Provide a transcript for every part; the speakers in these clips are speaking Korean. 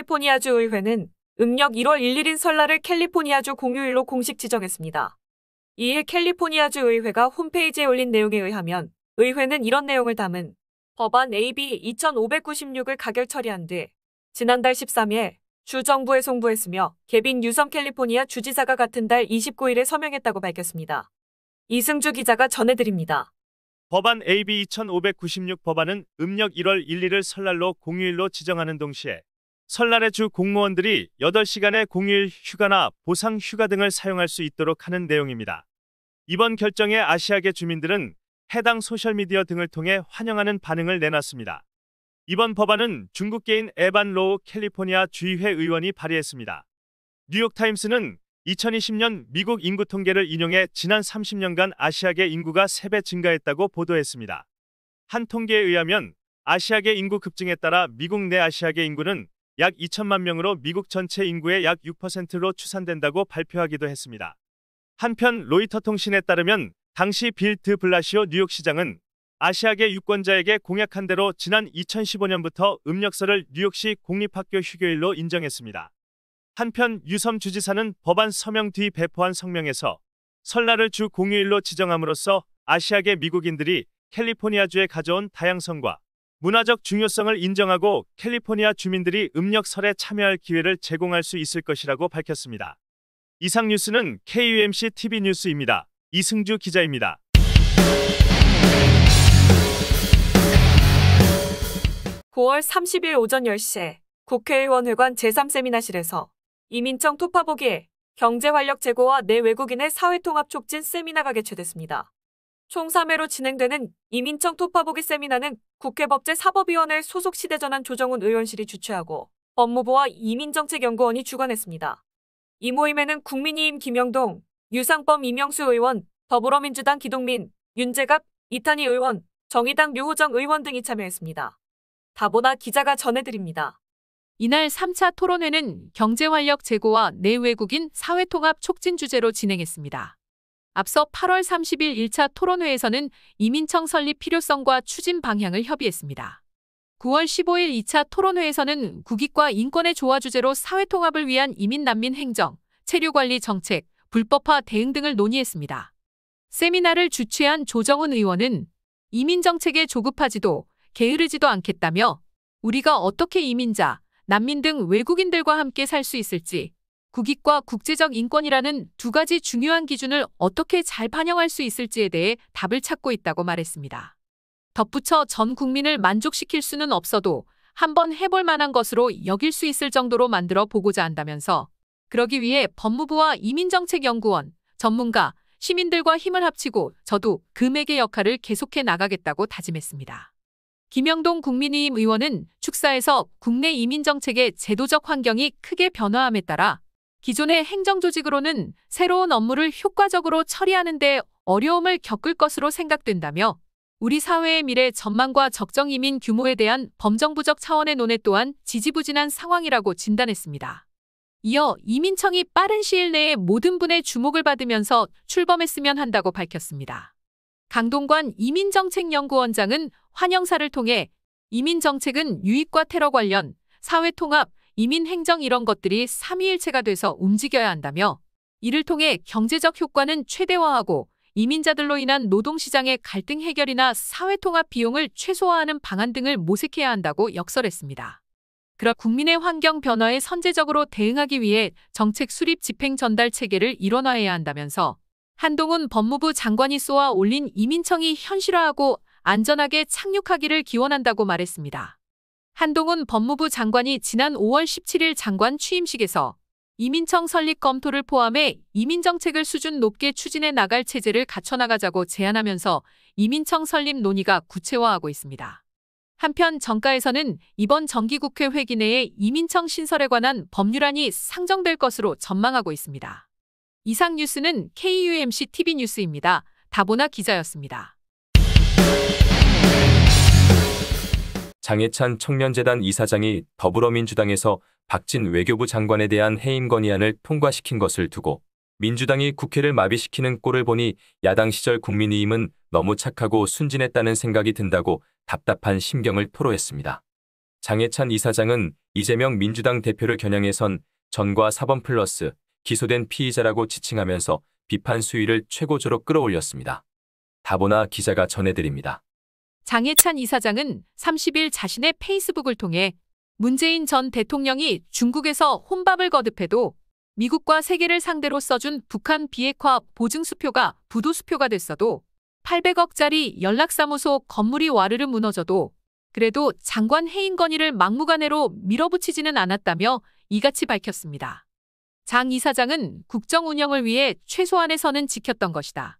캘리포니아주 의회는 음력 1월 1일인 설날을 캘리포니아주 공휴일로 공식 지정했습니다. 이에 캘리포니아주 의회가 홈페이지에 올린 내용에 의하면 의회는 이런 내용을 담은 법안 AB 2596을 가결 처리한 뒤 지난달 13일 주 정부에 송부했으며 개빈 뉴섬 캘리포니아 주지사가 같은 달 29일에 서명했다고 밝혔습니다. 이승주 기자가 전해드립니다. 법안 AB 2596 법안은 음력 1월 1일을 설날로 공휴일로 지정하는 동시에 설날에 주 공무원들이 8시간의 공휴일 휴가나 보상 휴가 등을 사용할 수 있도록 하는 내용입니다. 이번 결정에 아시아계 주민들은 해당 소셜미디어 등을 통해 환영하는 반응을 내놨습니다. 이번 법안은 중국계인 에반 로우 캘리포니아 주의회 의원이 발의했습니다. 뉴욕타임스는 2020년 미국 인구 통계를 인용해 지난 30년간 아시아계 인구가 3배 증가했다고 보도했습니다. 한 통계에 의하면 아시아계 인구 급증에 따라 미국 내 아시아계 인구는 약 2천만 명으로 미국 전체 인구의 약 6%로 추산된다고 발표하기도 했습니다. 한편 로이터 통신에 따르면 당시 빌 드 블라시오 뉴욕시장은 아시아계 유권자에게 공약한 대로 지난 2015년부터 음력설을 뉴욕시 공립학교 휴교일로 인정했습니다. 한편 유섬 주지사는 법안 서명 뒤 배포한 성명에서 설날을 주 공휴일로 지정함으로써 아시아계 미국인들이 캘리포니아주에 가져온 다양성과 문화적 중요성을 인정하고 캘리포니아 주민들이 음력설에 참여할 기회를 제공할 수 있을 것이라고 밝혔습니다. 이상 뉴스는 KUMC TV 뉴스입니다. 이승주 기자입니다. (9월 30일) 오전 10시 국회의원회관 제3세미나실에서 이민청 토파보기에 경제활력 제고와 내외국인의 사회통합 촉진 세미나가 개최됐습니다. 총 3회로 진행되는 이민청 토파보기 세미나는 국회법제사법위원회 소속 시대전환 조정훈 의원실이 주최하고 법무부와 이민정책연구원이 주관했습니다. 이 모임에는 국민의힘 김영동, 유상범 이명수 의원, 더불어민주당 기동민, 윤재갑, 이탄희 의원, 정의당 류호정 의원 등이 참여했습니다. 다보나 기자가 전해드립니다. 이날 3차 토론회는 경제활력 제고와 내외국인 사회통합 촉진 주제로 진행했습니다. 앞서 8월 30일 1차 토론회에서는 이민청 설립 필요성과 추진 방향을 협의했습니다. 9월 15일 2차 토론회에서는 국익과 인권의 조화 주제로 사회통합을 위한 이민 난민 행정, 체류관리 정책, 불법화 대응 등을 논의했습니다. 세미나를 주최한 조정훈 의원은 이민 정책에 조급하지도 게으르지도 않겠다며 우리가 어떻게 이민자, 난민 등 외국인들과 함께 살 수 있을지, 국익과 국제적 인권이라는 두 가지 중요한 기준을 어떻게 잘 반영할 수 있을지에 대해 답을 찾고 있다고 말했습니다. 덧붙여 전 국민을 만족시킬 수는 없어도 한번 해볼 만한 것으로 여길 수 있을 정도로 만들어 보고자 한다면서 그러기 위해 법무부와 이민정책연구원, 전문가, 시민들과 힘을 합치고 저도 금액의 역할을 계속해 나가겠다고 다짐했습니다. 김영동 국민의힘 의원은 축사에서 국내 이민정책의 제도적 환경이 크게 변화함에 따라 기존의 행정조직으로는 새로운 업무를 효과적으로 처리하는 데 어려움을 겪을 것으로 생각된다며 우리 사회의 미래 전망과 적정 이민 규모에 대한 범정부적 차원의 논의 또한 지지부진한 상황이라고 진단했습니다. 이어 이민청이 빠른 시일 내에 모든 분의 주목을 받으면서 출범했으면 한다고 밝혔습니다. 강동관 이민정책연구원장은 환영사를 통해 이민정책은 유익과 테러 관련, 사회통합, 이민행정 이런 것들이 삼위일체가 돼서 움직여야 한다며 이를 통해 경제적 효과는 최대화하고 이민자들로 인한 노동시장의 갈등 해결이나 사회통합 비용을 최소화하는 방안 등을 모색해야 한다고 역설했습니다. 그러 국민의 환경 변화에 선제적으로 대응하기 위해 정책 수립 집행 전달 체계를 일원화해야 한다면서 한동훈 법무부 장관이 쏘아 올린 이민청이 현실화하고 안전하게 착륙하기를 기원한다고 말했습니다. 한동훈 법무부 장관이 지난 5월 17일 장관 취임식에서 이민청 설립 검토를 포함해 이민정책을 수준 높게 추진해 나갈 체제를 갖춰나가자고 제안하면서 이민청 설립 논의가 구체화하고 있습니다. 한편 정가에서는 이번 정기국회 회기 내에 이민청 신설에 관한 법률안이 상정될 것으로 전망하고 있습니다. 이상 뉴스는 KUMC TV 뉴스입니다. 다보나 기자였습니다. 장해찬 청년재단 이사장이 더불어민주당에서 박진 외교부 장관에 대한 해임 건의안을 통과시킨 것을 두고 민주당이 국회를 마비시키는 꼴을 보니 야당 시절 국민의힘은 너무 착하고 순진했다는 생각이 든다고 답답한 심경을 토로했습니다. 장해찬 이사장은 이재명 민주당 대표를 겨냥해선 전과 사번 플러스 기소된 피의자라고 지칭하면서 비판 수위를 최고조로 끌어올렸습니다. 다보나 기자가 전해드립니다. 장해찬 이사장은 30일 자신의 페이스북을 통해 문재인 전 대통령이 중국에서 혼밥을 거듭해도 미국과 세계를 상대로 써준 북한 비핵화 보증수표가 부도수표가 됐어도 800억짜리 연락사무소 건물이 와르르 무너져도 그래도 장관 해임 건의를 막무가내로 밀어붙이지는 않았다며 이같이 밝혔습니다. 장 이사장은 국정 운영을 위해 최소한의 선은 지켰던 것이다.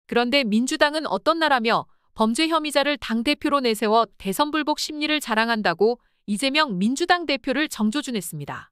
그런데 민주당은 어떤 나라며 범죄 혐의자를 당대표로 내세워 대선 불복 심리를 자랑한다고 이재명 민주당 대표를 정조준했습니다.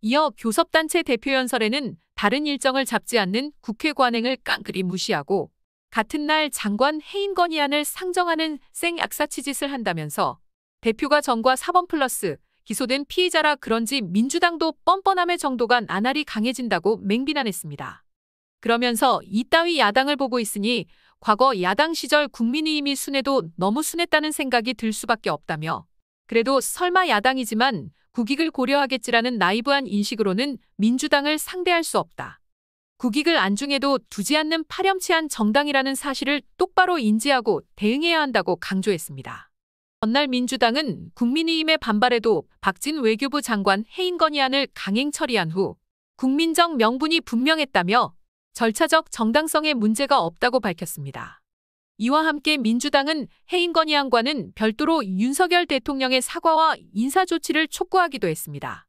이어 교섭단체 대표연설에는 다른 일정을 잡지 않는 국회 관행을 깡그리 무시하고 같은 날 장관 해임 건의안을 상정하는 생약사치짓을 한다면서 대표가 전과 사번 플러스 기소된 피의자라 그런지 민주당도 뻔뻔함의 정도가 나날이 강해진다고 맹비난했습니다. 그러면서 이따위 야당을 보고 있으니 과거 야당 시절 국민의힘이 순해도 너무 순했다는 생각이 들 수밖에 없다며 그래도 설마 야당이지만 국익을 고려하겠지라는 나이브한 인식으로는 민주당을 상대할 수 없다. 국익을 안중에도 두지 않는 파렴치한 정당이라는 사실을 똑바로 인지하고 대응해야 한다고 강조했습니다. 전날 민주당은 국민의힘의 반발에도 박진 외교부 장관 해임 건의안을 강행 처리한 후 국민적 명분이 분명했다며 절차적 정당성에 문제가 없다고 밝혔습니다. 이와 함께 민주당은 해임 건의안과는 별도로 윤석열 대통령의 사과와 인사조치를 촉구하기도 했습니다.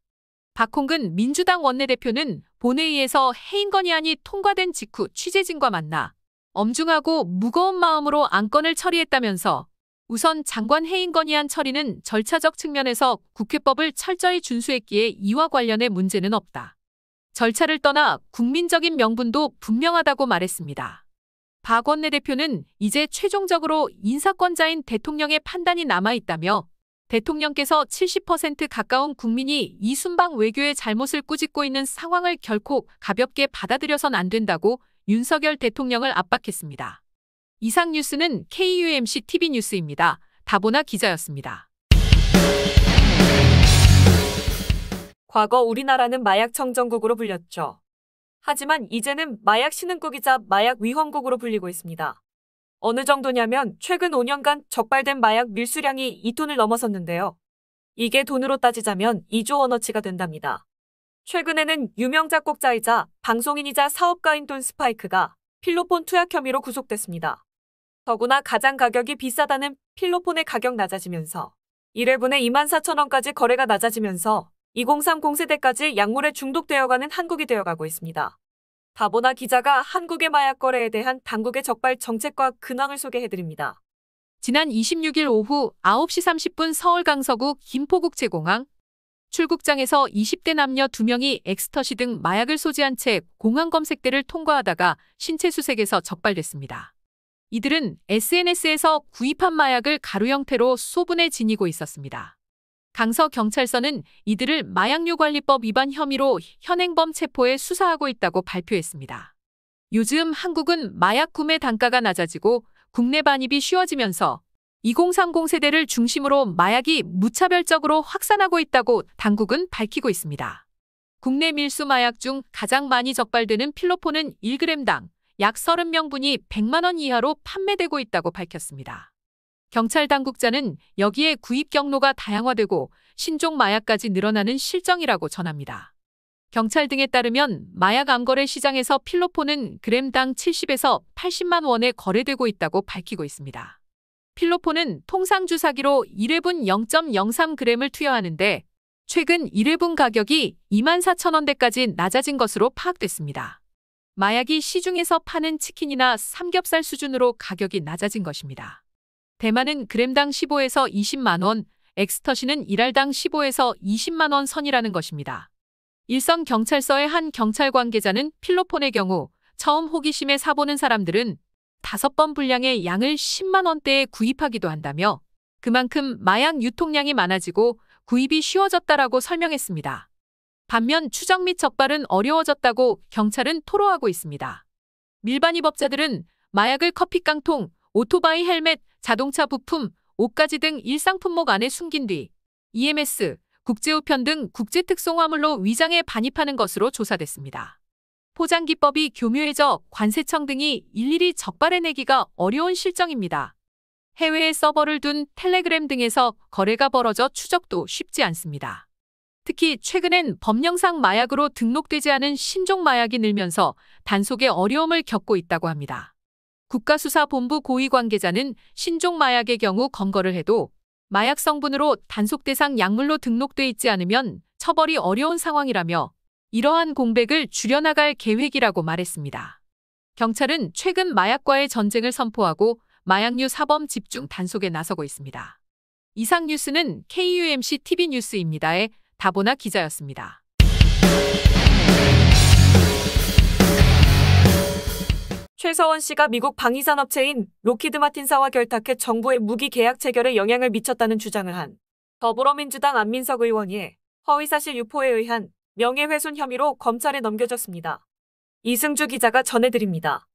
박홍근 민주당 원내대표는 본회의에서 해임 건의안이 통과된 직후 취재진과 만나 엄중하고 무거운 마음으로 안건을 처리했다면서 우선 장관 해임 건의안 처리는 절차적 측면에서 국회법을 철저히 준수했기에 이와 관련해 문제는 없다. 절차를 떠나 국민적인 명분도 분명하다고 말했습니다. 박 원내대표는 이제 최종적으로 인사권자인 대통령의 판단이 남아있다며 대통령께서 70% 가까운 국민이 이순방 외교의 잘못을 꾸짖고 있는 상황을 결코 가볍게 받아들여선 안 된다고 윤석열 대통령을 압박했습니다. 이상 뉴스는 KUMC TV뉴스입니다. 다보나 기자였습니다. 과거 우리나라는 마약 청정국으로 불렸죠. 하지만 이제는 마약 신흥국이자 마약 위험국으로 불리고 있습니다. 어느 정도냐면 최근 5년간 적발된 마약 밀수량이 2톤을 넘어섰는데요. 이게 돈으로 따지자면 2조 원어치가 된답니다. 최근에는 유명 작곡자이자 방송인이자 사업가인 돈 스파이크가 필로폰 투약 혐의로 구속됐습니다. 더구나 가장 가격이 비싸다는 필로폰의 가격 낮아지면서 1회분에 24,000원까지 거래가 낮아지면서 2030 세대까지 약물에 중독되어가는 한국이 되어가고 있습니다. 다보나 기자가 한국의 마약 거래에 대한 당국의 적발 정책과 근황을 소개해드립니다. 지난 26일 오후 9시 30분 서울 강서구 김포국제공항 출국장에서 20대 남녀 2명이 엑스터시 등 마약을 소지한 채 공항 검색대를 통과하다가 신체수색에서 적발됐습니다. 이들은 SNS에서 구입한 마약을 가루 형태로 소분해 지니고 있었습니다. 강서경찰서는 이들을 마약류관리법 위반 혐의로 현행범 체포해 수사하고 있다고 발표했습니다. 요즘 한국은 마약 구매 단가가 낮아지고 국내 반입이 쉬워지면서 2030 세대를 중심으로 마약이 무차별적으로 확산하고 있다고 당국은 밝히고 있습니다. 국내 밀수 마약 중 가장 많이 적발되는 필로폰은 1g당 약 30명분이 100만 원 이하로 판매되고 있다고 밝혔습니다. 경찰 당국자는 여기에 구입 경로가 다양화되고 신종 마약까지 늘어나는 실정이라고 전합니다. 경찰 등에 따르면 마약 암거래 시장에서 필로폰은 그램당 70에서 80만 원에 거래되고 있다고 밝히고 있습니다. 필로폰은 통상 주사기로 1회분 0.03g을 투여하는데 최근 1회분 가격이 24,000원대까지 낮아진 것으로 파악됐습니다. 마약이 시중에서 파는 치킨이나 삼겹살 수준으로 가격이 낮아진 것입니다. 대만은 그램당 15에서 20만 원, 엑스터시는 1알당 15에서 20만 원 선이라는 것입니다. 일선 경찰서의 한 경찰 관계자는 필로폰의 경우 처음 호기심에 사보는 사람들은 5번 분량의 양을 10만 원대에 구입하기도 한다며 그만큼 마약 유통량이 많아지고 구입이 쉬워졌다라고 설명했습니다. 반면 추적 및 적발은 어려워졌다고 경찰은 토로하고 있습니다. 밀반입업자들은 마약을 커피 깡통, 오토바이 헬멧, 자동차 부품, 옷가지 등 일상 품목 안에 숨긴 뒤 EMS, 국제우편 등 국제특송화물로 위장에 반입하는 것으로 조사됐습니다. 포장기법이 교묘해져 관세청 등이 일일이 적발해내기가 어려운 실정입니다. 해외에 서버를 둔 텔레그램 등에서 거래가 벌어져 추적도 쉽지 않습니다. 특히 최근엔 법령상 마약으로 등록되지 않은 신종 마약이 늘면서 단속에 어려움을 겪고 있다고 합니다. 국가수사본부 고위 관계자는 신종 마약의 경우 검거를 해도 마약 성분으로 단속 대상 약물로 등록돼 있지 않으면 처벌이 어려운 상황이라며 이러한 공백을 줄여나갈 계획이라고 말했습니다. 경찰은 최근 마약과의 전쟁을 선포하고 마약류 사범 집중 단속에 나서고 있습니다. 이상 뉴스는 KUMC TV 뉴스입니다의 다보나 기자였습니다. 최서원 씨가 미국 방위산업체인 로키드 마틴사와 결탁해 정부의 무기 계약 체결에 영향을 미쳤다는 주장을 한 더불어민주당 안민석 의원이 허위사실 유포에 의한 명예훼손 혐의로 검찰에 넘겨졌습니다. 이승주 기자가 전해드립니다.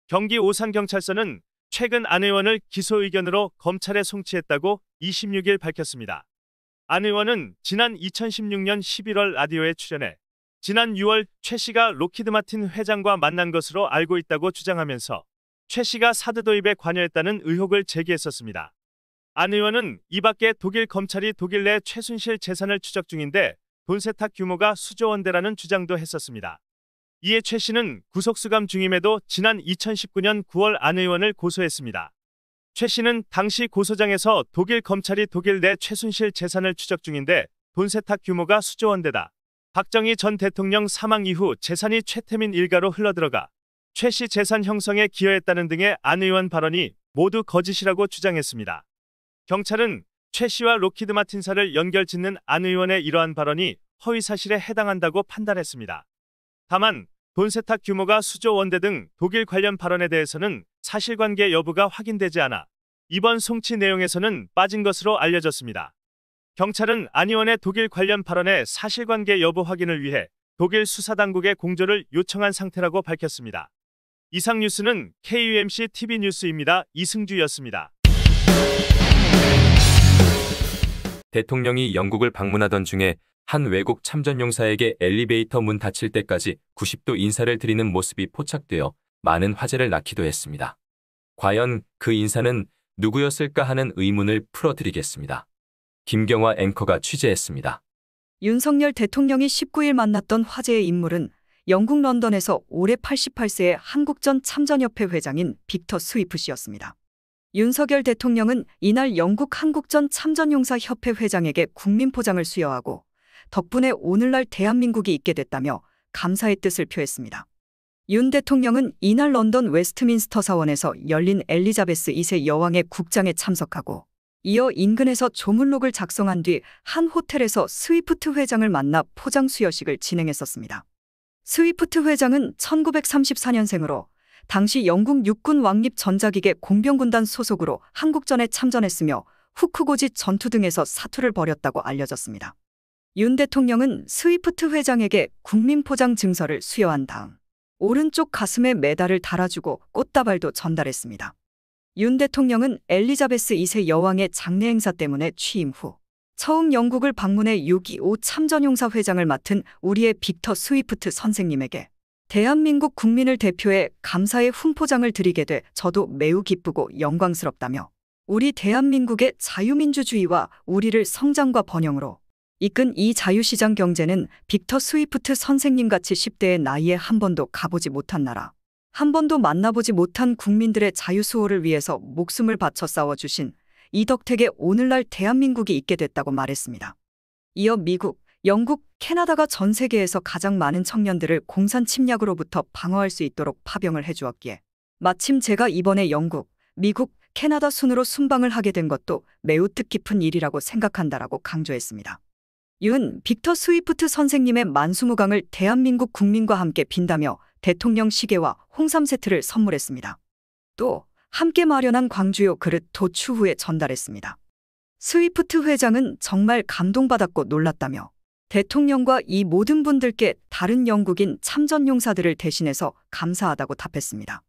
경기 오산경찰서는 최근 안 의원을 기소 의견으로 검찰에 송치했다고 26일 밝혔습니다. 안 의원은 지난 2016년 11월 라디오에 출연해 지난 6월 최 씨가 로키드 마틴 회장과 만난 것으로 알고 있다고 주장하면서 최 씨가 사드 도입에 관여했다는 의혹을 제기했었습니다. 안 의원은 이 밖에 독일 검찰이 독일 내 최순실 재산을 추적 중인데 돈 세탁 규모가 수조 원대라는 주장도 했었습니다. 이에 최 씨는 구속수감 중임에도 지난 2019년 9월 안 의원을 고소했습니다. 최 씨는 당시 고소장에서 독일 검찰이 독일 내 최순실 재산을 추적 중인데 돈 세탁 규모가 수조 원대다. 박정희 전 대통령 사망 이후 재산이 최태민 일가로 흘러들어가 최 씨 재산 형성에 기여했다는 등의 안 의원 발언이 모두 거짓이라고 주장했습니다. 경찰은 최 씨와 로키드 마틴사를 연결짓는 안 의원의 이러한 발언이 허위사실에 해당한다고 판단했습니다. 다만 돈 세탁 규모가 수조 원대 등 독일 관련 발언에 대해서는 사실관계 여부가 확인되지 않아 이번 송치 내용에서는 빠진 것으로 알려졌습니다. 경찰은 안 의원의 독일 관련 발언의 사실관계 여부 확인을 위해 독일 수사당국에 공조를 요청한 상태라고 밝혔습니다. 이상 뉴스는 KUMC TV 뉴스입니다. 이승주였습니다. 대통령이 영국을 방문하던 중에 한 외국 참전용사에게 엘리베이터 문 닫힐 때까지 90도 인사를 드리는 모습이 포착되어 많은 화제를 낳기도 했습니다. 과연 그 인사는 누구였을까 하는 의문을 풀어드리겠습니다. 김경화 앵커가 취재했습니다. 윤석열 대통령이 19일 만났던 화제의 인물은 영국 런던에서 올해 88세의 한국전 참전협회 회장인 빅터 스위프 씨였습니다. 윤석열 대통령은 이날 영국 한국전 참전용사협회 회장에게 국민포장을 수여하고 덕분에 오늘날 대한민국이 있게 됐다며 감사의 뜻을 표했습니다. 윤 대통령은 이날 런던 웨스트민스터 사원에서 열린 엘리자베스 2세 여왕의 국장에 참석하고 이어 인근에서 조문록을 작성한 뒤 한 호텔에서 스위프트 회장을 만나 포장 수여식을 진행했었습니다. 스위프트 회장은 1934년생으로 당시 영국 육군 왕립 전자기계 공병군단 소속으로 한국전에 참전했으며 후크고지 전투 등에서 사투를 벌였다고 알려졌습니다. 윤 대통령은 스위프트 회장에게 국민포장 증서를 수여한 다음 오른쪽 가슴에 메달을 달아주고 꽃다발도 전달했습니다. 윤 대통령은 엘리자베스 2세 여왕의 장례 행사 때문에 취임 후 처음 영국을 방문해 6.25 참전용사 회장을 맡은 우리의 빅터 스위프트 선생님에게 대한민국 국민을 대표해 감사의 훈포장을 드리게 돼 저도 매우 기쁘고 영광스럽다며 우리 대한민국의 자유민주주의와 우리를 성장과 번영으로 이끈 이 자유시장 경제는 빅터 스위프트 선생님같이 10대의 나이에 한 번도 가보지 못한 나라, 한 번도 만나보지 못한 국민들의 자유수호를 위해서 목숨을 바쳐 싸워주신 이 덕택에 오늘날 대한민국이 있게 됐다고 말했습니다. 이어 미국, 영국, 캐나다가 전 세계에서 가장 많은 청년들을 공산 침략으로부터 방어할 수 있도록 파병을 해주었기에 마침 제가 이번에 영국, 미국, 캐나다 순으로 순방을 하게 된 것도 매우 뜻깊은 일이라고 생각한다라고 강조했습니다. 윤 빅터 스위프트 선생님의 만수무강을 대한민국 국민과 함께 빈다며 대통령 시계와 홍삼 세트를 선물했습니다. 또 함께 마련한 광주요 그릇 도 추후에 전달했습니다. 스위프트 회장은 정말 감동받았고 놀랐다며 대통령과 이 모든 분들께 다른 영국인 참전용사들을 대신해서 감사하다고 답했습니다.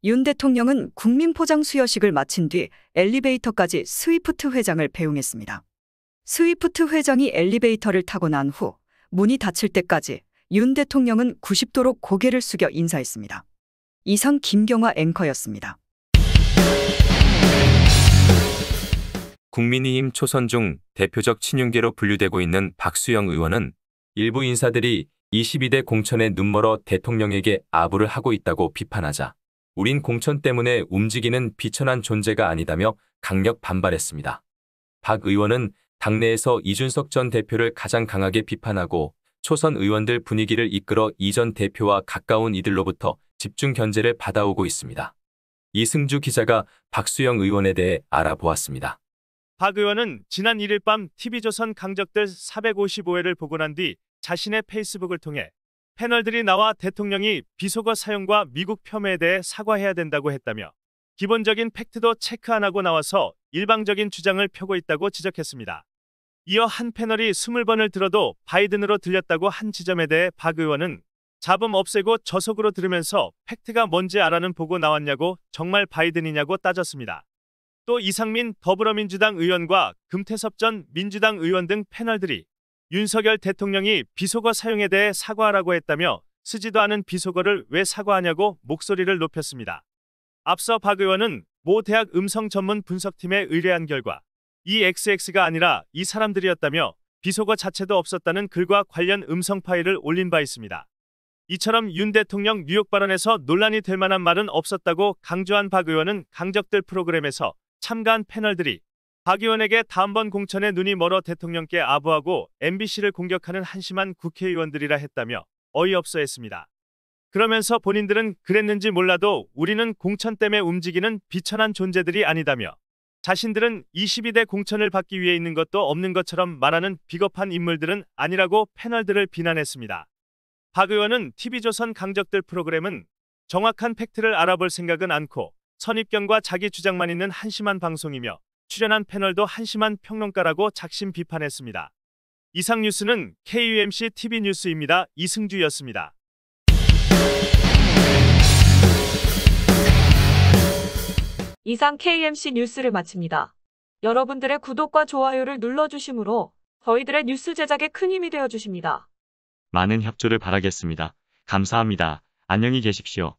윤 대통령은 국민포장 수여식을 마친 뒤 엘리베이터까지 스위프트 회장을 배웅했습니다. 스위프트 회장이 엘리베이터를 타고 난 후 문이 닫힐 때까지 윤 대통령은 90도로 고개를 숙여 인사했습니다. 이상 김경화 앵커였습니다. 국민의힘 초선 중 대표적 친윤계로 분류되고 있는 박수영 의원은 일부 인사들이 22대 공천에 눈멀어 대통령에게 아부를 하고 있다고 비판하자 우린 공천 때문에 움직이는 비천한 존재가 아니다며 강력 반발했습니다. 박 의원은 당내에서 이준석 전 대표를 가장 강하게 비판하고 초선 의원들 분위기를 이끌어 이 전 대표와 가까운 이들로부터 집중 견제를 받아오고 있습니다. 이승주 기자가 박수영 의원에 대해 알아보았습니다. 박 의원은 지난 1일 밤 TV조선 강적들 455회를 보고 난 뒤 자신의 페이스북을 통해 패널들이 나와 대통령이 비속어 사용과 미국 폄훼에 대해 사과해야 된다고 했다며 기본적인 팩트도 체크 안 하고 나와서 일방적인 주장을 펴고 있다고 지적했습니다. 이어 한 패널이 20번을 들어도 바이든으로 들렸다고 한 지점에 대해 박 의원은 잡음 없애고 저속으로 들으면서 팩트가 뭔지 알아는 보고 나왔냐고 정말 바이든이냐고 따졌습니다. 또 이상민 더불어민주당 의원과 금태섭 전 민주당 의원 등 패널들이 윤석열 대통령이 비속어 사용에 대해 사과하라고 했다며 쓰지도 않은 비속어를 왜 사과하냐고 목소리를 높였습니다. 앞서 박 의원은 모 대학 음성 전문 분석팀에 의뢰한 결과 이 XX가 아니라 이 사람들이었다며 비속어 자체도 없었다는 글과 관련 음성 파일을 올린 바 있습니다. 이처럼 윤 대통령 뉴욕 발언에서 논란이 될 만한 말은 없었다고 강조한 박 의원은 강적들 프로그램에서 참가한 패널들이 박 의원에게 다음번 공천에 눈이 멀어 대통령께 아부하고 MBC를 공격하는 한심한 국회의원들이라 했다며 어이없어 했습니다. 그러면서 본인들은 그랬는지 몰라도 우리는 공천 때문에 움직이는 비천한 존재들이 아니다며 자신들은 22대 공천을 받기 위해 있는 것도 없는 것처럼 말하는 비겁한 인물들은 아니라고 패널들을 비난했습니다. 박 의원은 TV조선 강적들 프로그램은 정확한 팩트를 알아볼 생각은 않고 선입견과 자기 주장만 있는 한심한 방송이며 출연한 패널도 한심한 평론가라고 작심 비판했습니다. 이상 뉴스는 KUMC TV 뉴스입니다. 이승주였습니다. 이상 KMC 뉴스를 마칩니다. 여러분들의 구독과 좋아요를 눌러주시므로 저희들의 뉴스 제작에 큰 힘이 되어주십니다. 많은 협조를 바라겠습니다. 감사합니다. 안녕히 계십시오.